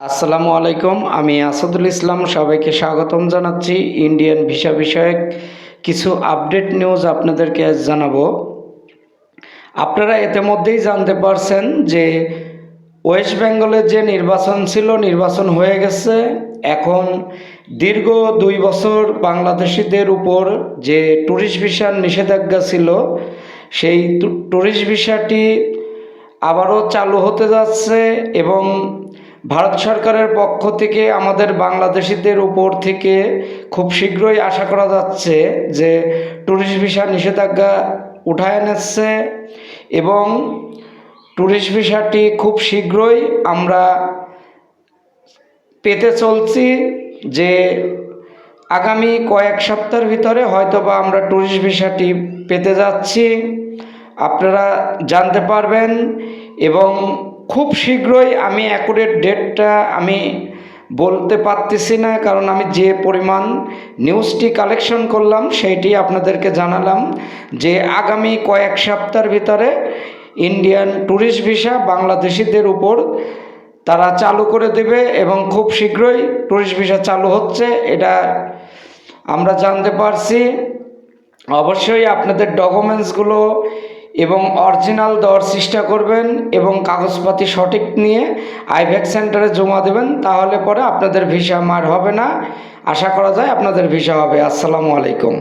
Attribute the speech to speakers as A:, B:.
A: আসসালামু আলাইকুম। আমি আসাদুল ইসলাম, সবাইকে স্বাগতম জানাচ্ছি। ইন্ডিয়ান ভিসা বিষয়ক কিছু আপডেট নিউজ আপনাদেরকে আজ জানাবো। আপনারা ইতিমধ্যেই জানতে পারছেন যে ওয়েস্ট বেঙ্গলের যে নির্বাচন ছিল, নির্বাচন হয়ে গেছে। এখন দীর্ঘ 2 বছর বাংলাদেশিদের উপর যে ট্যুরিস্ট ভিসার নিষেধাজ্ঞা ছিল, সেই ট্যুরিস্ট ভিসাটি আবারও চালু হতে যাচ্ছে এবং ভারত সরকারের পক্ষ থেকে আমাদের বাংলাদেশিদের উপর থেকে খুব শীঘ্রই আশা করা যাচ্ছে যে ট্যুরিস্ট ভিসা নিষেধাজ্ঞা উঠায় নিচ্ছে এবং ট্যুরিস্ট ভিসাটি খুব শীঘ্রই আমরা পেতে চলছি। যে আগামী কয়েক সপ্তাহের ভিতরে হয়তোবা আমরা ট্যুরিস্ট ভিসাটি পেতে যাচ্ছি, আপনারা জানতে পারবেন। এবং খুব শীঘ্রই, আমি অ্যাকুরেট ডেটটা আমি বলতে পারতেছি না, কারণ আমি যে পরিমাণ নিউজটি কালেকশন করলাম সেইটি আপনাদেরকে জানালাম যে আগামী কয়েক সপ্তাহের ভিতরে ইন্ডিয়ান ট্যুরিস্ট ভিসা বাংলাদেশিদের উপর তারা চালু করে দেবে এবং খুব শীঘ্রই ট্যুরিস্ট ভিসা চালু হচ্ছে, এটা আমরা জানতে পারছি। অবশ্যই আপনাদের ডকুমেন্টসগুলো এবং অরিজিনাল দেওয়ার চেষ্টা করবেন এবং কাগজপাতি সঠিক নিয়ে আইভ্যাক সেন্টারে জমা দেবেন, তাহলে পরে আপনাদের ভিসা মার হবে না। আশা করা যায় আপনাদের ভিসা হবে। আসসালামু আলাইকুম।